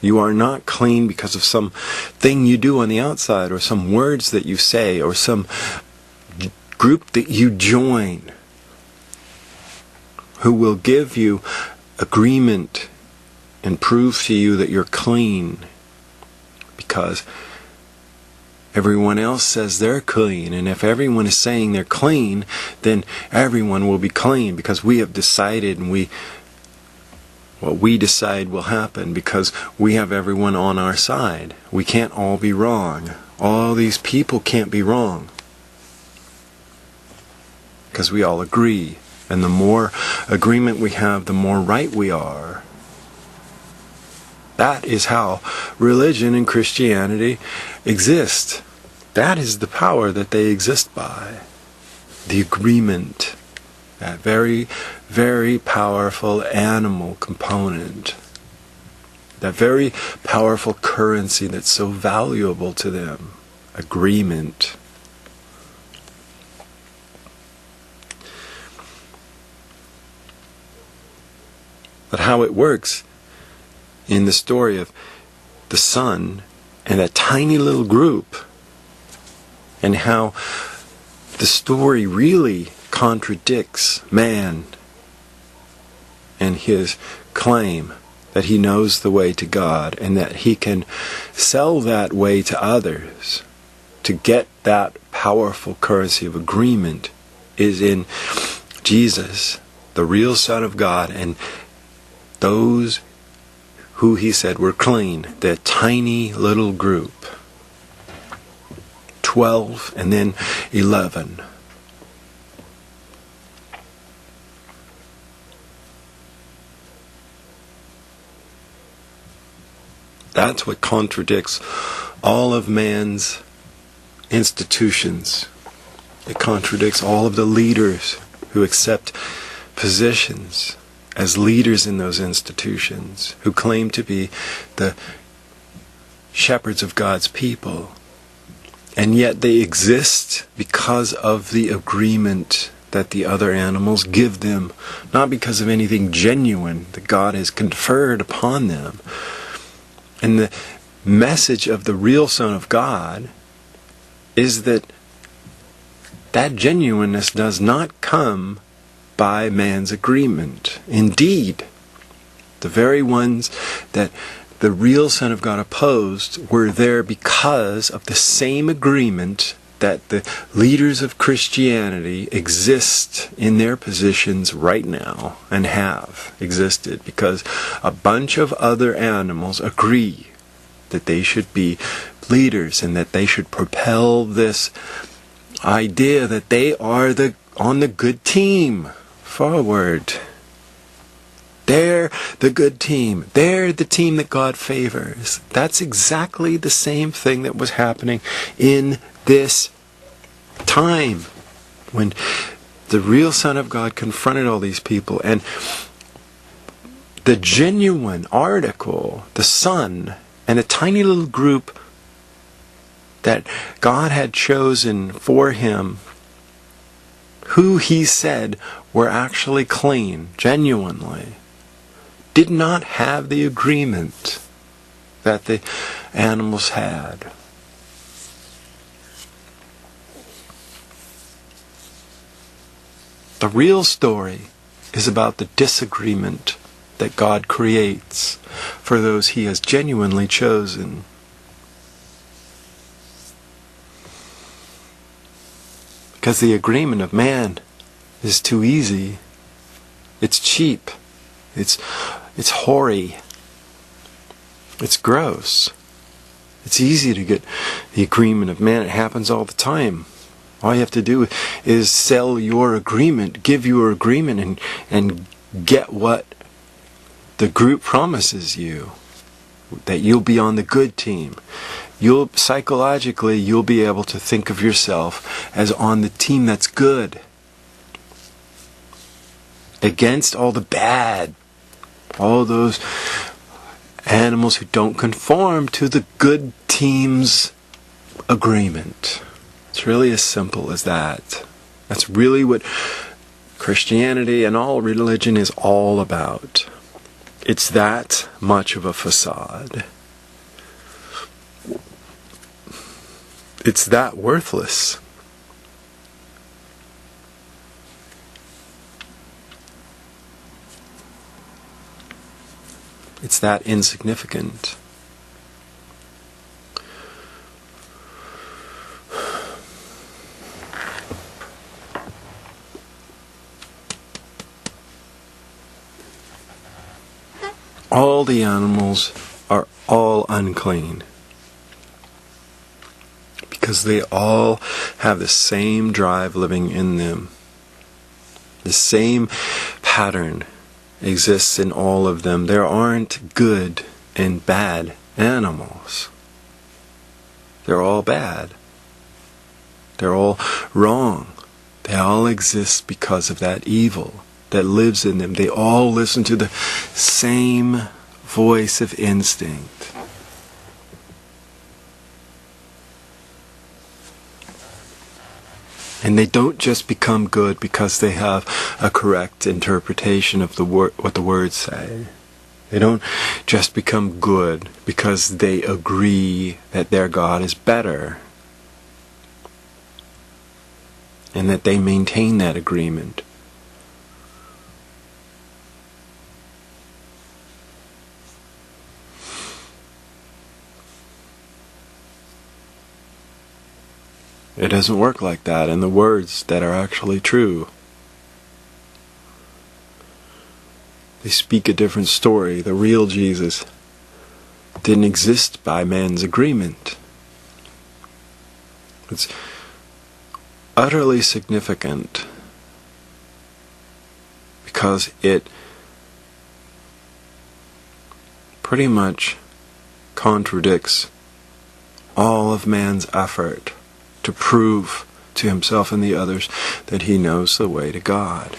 You are not clean because of some thing you do on the outside, or some words that you say, or some group that you join, who will give you agreement and prove to you that you're clean because everyone else says they're clean. And if everyone is saying they're clean, then everyone will be clean, because we have decided, and what we decide will happen because we have everyone on our side. We can't all be wrong. All these people can't be wrong, because we all agree. And the more agreement we have, the more right we are. That is how religion and Christianity exist. That is the power that they exist by. The agreement. That very, very powerful animal component. That very powerful currency that's so valuable to them. Agreement. But how it works in the story of the son and that tiny little group, and how the story really contradicts man and his claim that he knows the way to God, and that he can sell that way to others to get that powerful currency of agreement, is in Jesus, the real Son of God, and those who he said were clean, the tiny little group. 12 and then 11. That's what contradicts all of man's institutions. It contradicts all of the leaders who accept positions as leaders in those institutions, who claim to be the shepherds of God's people. And yet they exist because of the agreement that the other animals give them, not because of anything genuine that God has conferred upon them. And the message of the real Son of God is that that genuineness does not come by man's agreement. Indeed, the very ones that the real Son of God opposed were there because of the same agreement that the leaders of Christianity exist in their positions right now, and have existed, because a bunch of other animals agree that they should be leaders, and that they should propel this idea that they are on the good team forward. They're the good team. They're the team that God favors. That's exactly the same thing that was happening in this time when the real Son of God confronted all these people, and the genuine article, the Son, and a tiny little group that God had chosen for him, who he said were actually clean, genuinely, did not have the agreement that the animals had. The real story is about the disagreement that God creates for those he has genuinely chosen. Because the agreement of man is too easy. It's cheap. It's hoary. It's gross. It's easy to get the agreement of man. It happens all the time. All you have to do is sell your agreement, give your agreement, and get what the group promises you. That you'll be on the good team. Psychologically, you'll be able to think of yourself as on the team that's good. Against all the bad. All those animals who don't conform to the good team's agreement. It's really as simple as that. That's really what Christianity and all religion is all about. It's that much of a facade. It's that worthless. It's that insignificant. All the animals are all unclean because they all have the same drive living in them. The same pattern exists in all of them. There aren't good and bad animals. They're all bad. They're all wrong. They all exist because of that evil that lives in them. They all listen to the same voice of instinct. And they don't just become good because they have a correct interpretation of what the words say. They don't just become good because they agree that their God is better, and that they maintain that agreement. It doesn't work like that in the words that are actually true. They speak a different story. The real Jesus didn't exist by man's agreement. It's utterly significant because it pretty much contradicts all of man's effort to prove to himself and the others that he knows the way to God.